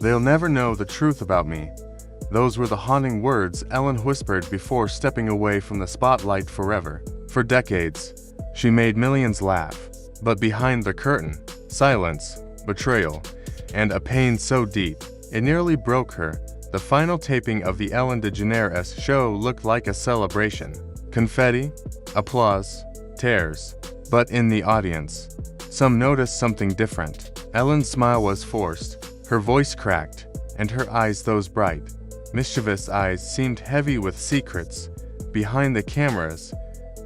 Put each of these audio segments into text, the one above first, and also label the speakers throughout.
Speaker 1: They'll never know the truth about me. Those were the haunting words Ellen whispered before stepping away from the spotlight forever. For decades, she made millions laugh. But behind the curtain, silence, betrayal, and a pain so deep, it nearly broke her. The final taping of the Ellen DeGeneres show looked like a celebration. Confetti, applause, tears. But in the audience, some noticed something different. Ellen's smile was forced, her voice cracked, and her eyes, those bright, mischievous eyes, seemed heavy with secrets. Behind the cameras,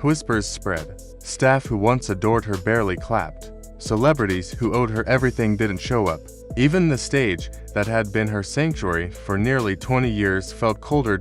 Speaker 1: whispers spread. Staff who once adored her barely clapped. Celebrities who owed her everything didn't show up. Even the stage that had been her sanctuary for nearly 20 years felt colder.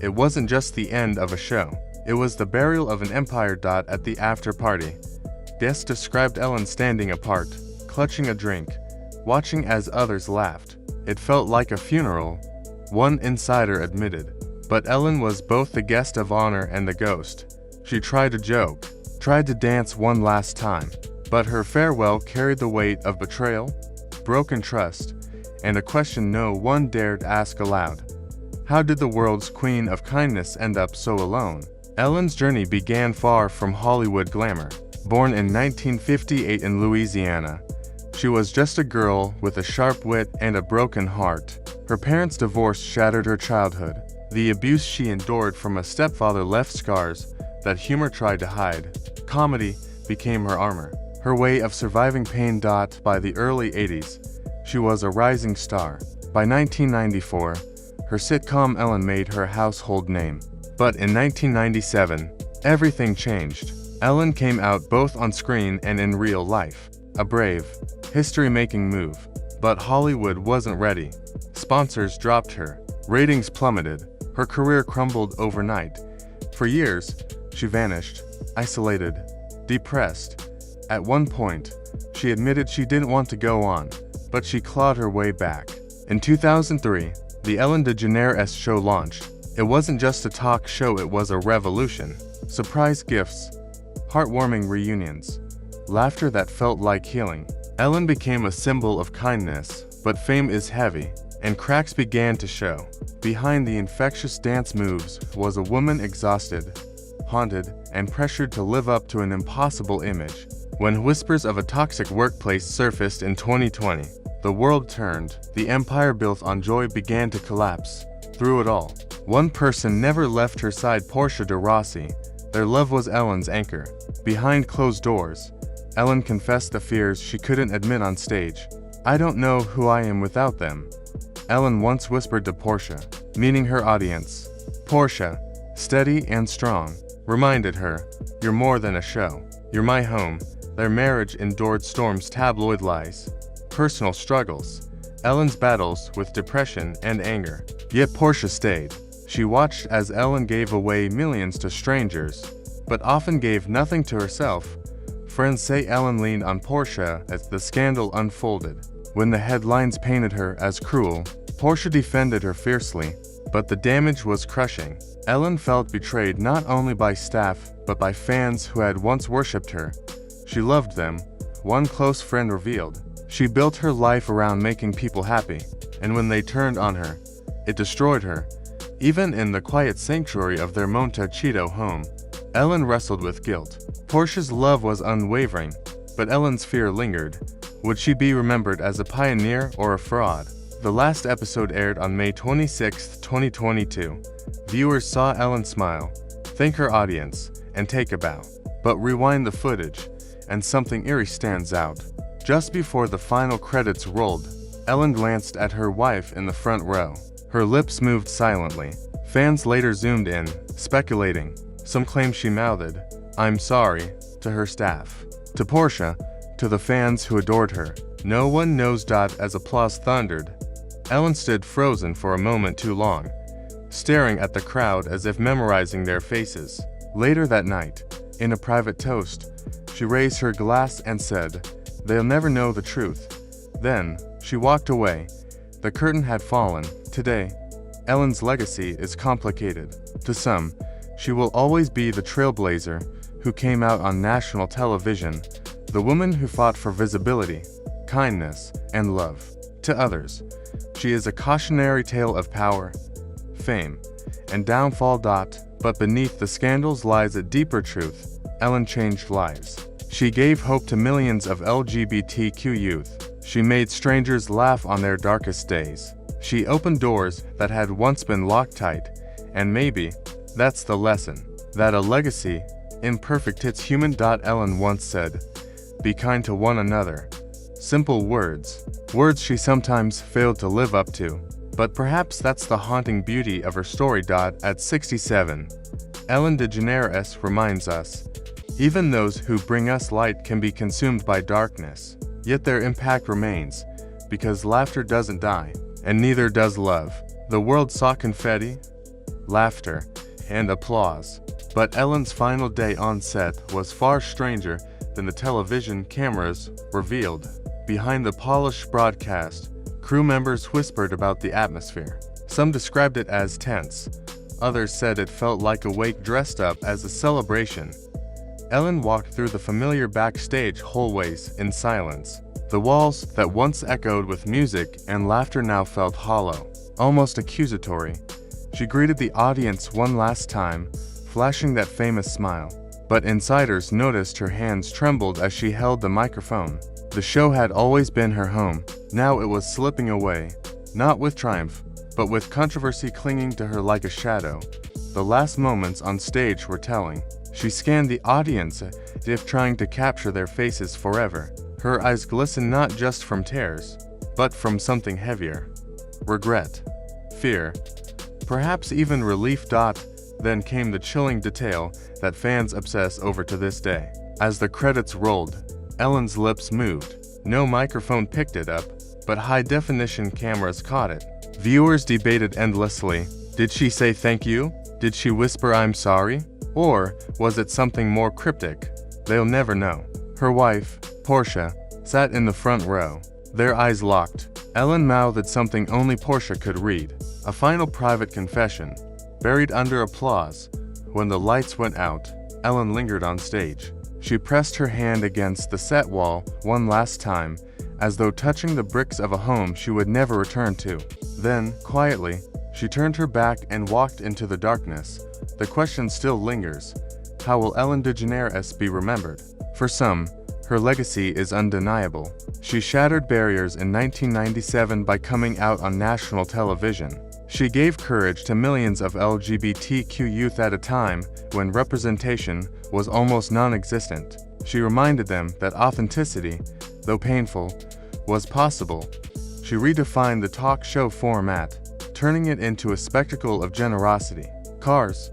Speaker 1: It wasn't just the end of a show. It was the burial of an empire. At the after party, guests described Ellen standing apart, clutching a drink, watching as others laughed. It felt like a funeral, one insider admitted. But Ellen was both the guest of honor and the ghost. She tried to joke, tried to dance one last time, but her farewell carried the weight of betrayal, broken trust, and a question no one dared ask aloud. How did the world's queen of kindness end up so alone? Ellen's journey began far from Hollywood glamour. Born in 1958 in Louisiana, she was just a girl with a sharp wit and a broken heart. Her parents' divorce shattered her childhood. The abuse she endured from a stepfather left scars that humor tried to hide. Comedy became her armor, her way of surviving pain. By the early 80s, she was a rising star. By 1994, her sitcom Ellen made her household name. But in 1997, everything changed. Ellen came out both on screen and in real life. A brave, history-making move. But Hollywood wasn't ready. Sponsors dropped her. Ratings plummeted. Her career crumbled overnight. For years, she vanished, isolated, depressed. At one point, she admitted she didn't want to go on, but she clawed her way back. In 2003, the Ellen DeGeneres show launched. It wasn't just a talk show, it was a revolution. Surprise gifts, heartwarming reunions, laughter that felt like healing. Ellen became a symbol of kindness, but fame is heavy, and cracks began to show. Behind the infectious dance moves was a woman exhausted, haunted, and pressured to live up to an impossible image. When whispers of a toxic workplace surfaced in 2020, the world turned. The empire built on joy began to collapse. Through it all, one person never left her side: Portia de Rossi. Their love was Ellen's anchor. Behind closed doors, Ellen confessed the fears she couldn't admit on stage. "I don't know who I am without them," Ellen once whispered to Portia, meaning her audience. Portia, steady and strong, reminded her, "You're more than a show. You're my home." Their marriage endured storms, tabloid lies, personal struggles, Ellen's battles with depression and anger. Yet Portia stayed. She watched as Ellen gave away millions to strangers, but often gave nothing to herself. Friends say Ellen leaned on Portia as the scandal unfolded. When the headlines painted her as cruel, Portia defended her fiercely, but the damage was crushing. Ellen felt betrayed not only by staff, but by fans who had once worshipped her. She loved them, one close friend revealed. She built her life around making people happy, and when they turned on her, it destroyed her. Even in the quiet sanctuary of their Montecito home, Ellen wrestled with guilt. Portia's love was unwavering, but Ellen's fear lingered. Would she be remembered as a pioneer or a fraud? The last episode aired on May 26, 2022. Viewers saw Ellen smile, thank her audience, and take a bow. But rewind the footage, and something eerie stands out. Just before the final credits rolled, Ellen glanced at her wife in the front row. Her lips moved silently. Fans later zoomed in, speculating. Some claim she mouthed, "I'm sorry," to her staff. To Portia, to the fans who adored her, no one knows. As applause thundered, Ellen stood frozen for a moment too long, staring at the crowd as if memorizing their faces. Later that night, in a private toast, she raised her glass and said, "They'll never know the truth." Then, she walked away. The curtain had fallen. Today, Ellen's legacy is complicated. To some, she will always be the trailblazer who came out on national television, the woman who fought for visibility, kindness, and love. To others, She is a cautionary tale of power, fame, and downfall. But beneath the scandals lies a deeper truth. Ellen changed lives. She gave hope to millions of LGBTQ youth. She made strangers laugh on their darkest days. She opened doors that had once been locked tight. And maybe that's the lesson. That a legacy, imperfect, it's human. Ellen once said, "Be kind to one another." Simple words. Words she sometimes failed to live up to. But perhaps that's the haunting beauty of her story. At 67, Ellen DeGeneres reminds us, even those who bring us light can be consumed by darkness. Yet their impact remains, because laughter doesn't die, and neither does love. The world saw confetti, laughter, and applause. But Ellen's final day on set was far stranger than the television cameras revealed. Behind the polished broadcast, crew members whispered about the atmosphere. Some described it as tense. Others said it felt like a wake dressed up as a celebration. Ellen walked through the familiar backstage hallways in silence. The walls that once echoed with music and laughter now felt hollow, almost accusatory. She greeted the audience one last time, flashing that famous smile. But insiders noticed her hands trembled as she held the microphone. The show had always been her home. Now it was slipping away, not with triumph, but with controversy clinging to her like a shadow. The last moments on stage were telling. She scanned the audience as if trying to capture their faces forever. Her eyes glistened not just from tears, but from something heavier. Regret, fear, perhaps even relief. Then came the chilling detail that fans obsess over to this day. As the credits rolled, Ellen's lips moved. No microphone picked it up, but high-definition cameras caught it. Viewers debated endlessly. Did she say thank you? Did she whisper I'm sorry? Or was it something more cryptic? They'll never know. Her wife, Portia, sat in the front row. Their eyes locked. Ellen mouthed something only Portia could read. A final private confession, buried under applause. When the lights went out, Ellen lingered on stage. She pressed her hand against the set wall one last time, as though touching the bricks of a home she would never return to. Then, quietly, she turned her back and walked into the darkness. The question still lingers. How will Ellen DeGeneres be remembered? For some, her legacy is undeniable. She shattered barriers in 1997 by coming out on national television. She gave courage to millions of LGBTQ youth at a time when representation was almost non-existent. She reminded them that authenticity, though painful, was possible. She redefined the talk show format, turning it into a spectacle of generosity. Cars,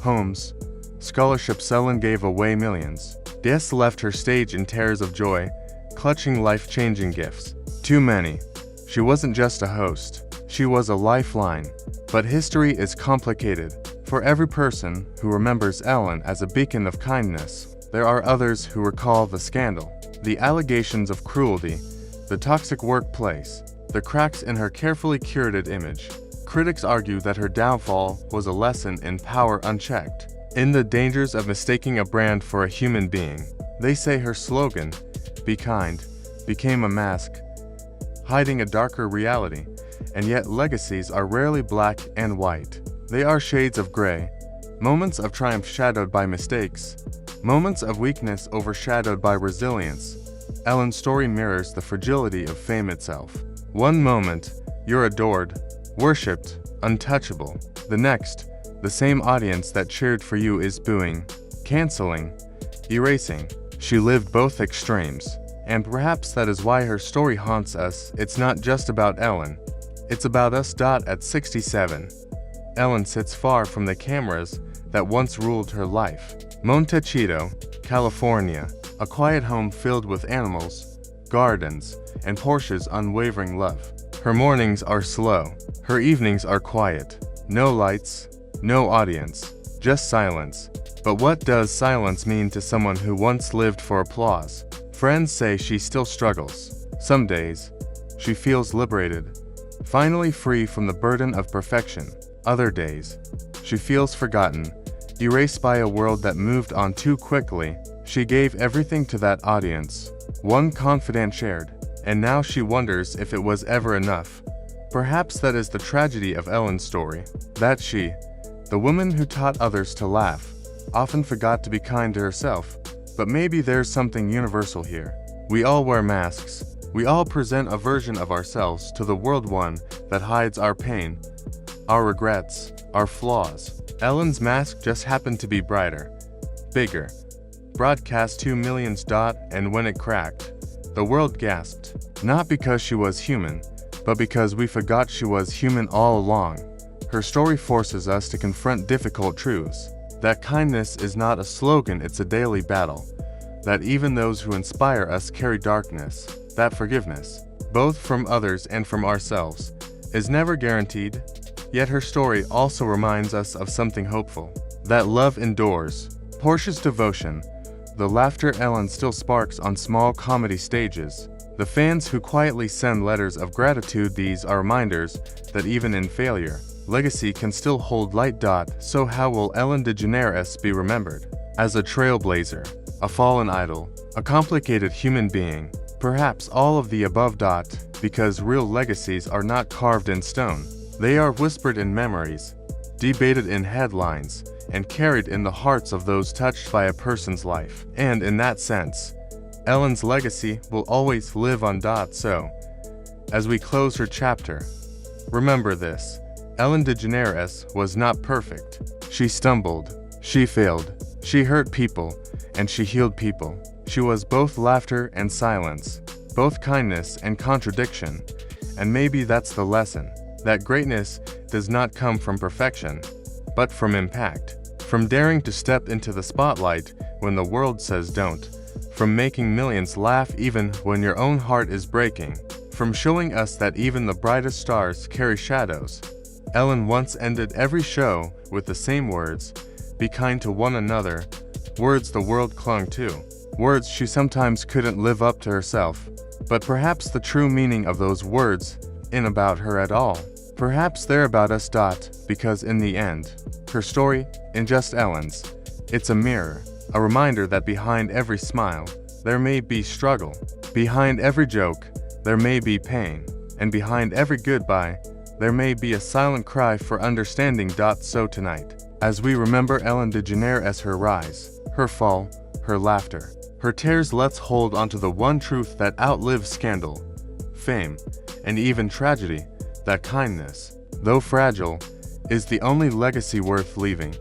Speaker 1: homes, scholarships. Ellen gave away millions. Guests left her stage in tears of joy, clutching life-changing gifts. Too many. She wasn't just a host. She was a lifeline. But history is complicated. For every person who remembers Ellen as a beacon of kindness, there are others who recall the scandal, the allegations of cruelty, the toxic workplace, the cracks in her carefully curated image. Critics argue that her downfall was a lesson in power unchecked, in the dangers of mistaking a brand for a human being. They say her slogan, "Be kind," became a mask, hiding a darker reality. And yet legacies are rarely black and white. They are shades of gray, moments of triumph shadowed by mistakes, moments of weakness overshadowed by resilience. Ellen's story mirrors the fragility of fame itself. One moment, you're adored, worshipped, untouchable. The next, the same audience that cheered for you is booing, canceling, erasing. She lived both extremes. And perhaps that is why her story haunts us. It's not just about Ellen. It's about us. At 67, Ellen sits far from the cameras that once ruled her life. Montecito, California, a quiet home filled with animals, gardens, and Portia's unwavering love. Her mornings are slow. Her evenings are quiet. No lights, no audience, just silence. But what does silence mean to someone who once lived for applause? Friends say she still struggles. Some days, she feels liberated, finally free from the burden of perfection. Other days, she feels forgotten, erased by a world that moved on too quickly. She gave everything to that audience, one confidant shared, and now she wonders if it was ever enough. Perhaps that is the tragedy of Ellen's story, that she, the woman who taught others to laugh, often forgot to be kind to herself. But maybe there's something universal here. We all wear masks. We all present a version of ourselves to the world, one that hides our pain, our regrets, our flaws. Ellen's mask just happened to be brighter, bigger, broadcast 2 million, and when it cracked, the world gasped. Not because she was human, but because we forgot she was human all along. Her story forces us to confront difficult truths. That kindness is not a slogan, it's a daily battle. That even those who inspire us carry darkness. That forgiveness, both from others and from ourselves, is never guaranteed. Yet her story also reminds us of something hopeful. That love endures. Portia's devotion, the laughter Ellen still sparks on small comedy stages, the fans who quietly send letters of gratitude, these are reminders that even in failure, legacy can still hold light. So how will Ellen DeGeneres be remembered? As a trailblazer, a fallen idol, a complicated human being, perhaps all of the above. Because real legacies are not carved in stone. They are whispered in memories, debated in headlines, and carried in the hearts of those touched by a person's life. And in that sense, Ellen's legacy will always live on. So, as we close her chapter, remember this: Ellen DeGeneres was not perfect. She stumbled, she failed, she hurt people, and she healed people. She was both laughter and silence, both kindness and contradiction. And maybe that's the lesson, that greatness does not come from perfection, but from impact. From daring to step into the spotlight when the world says don't. From making millions laugh even when your own heart is breaking. From showing us that even the brightest stars carry shadows. Ellen once ended every show with the same words: be kind to one another. Words the world clung to. Words she sometimes couldn't live up to herself. But perhaps the true meaning of those words isn't about her at all. Perhaps they're about us. Because in the end, her story isn't just Ellen's. It's a mirror, a reminder that behind every smile, there may be struggle. Behind every joke, there may be pain. And behind every goodbye, there may be a silent cry for understanding. So tonight, as we remember Ellen DeGeneres, her rise, her fall, her laughter, her tears, let's hold onto the one truth that outlives scandal, fame, and even tragedy: that kindness, though fragile, is the only legacy worth leaving.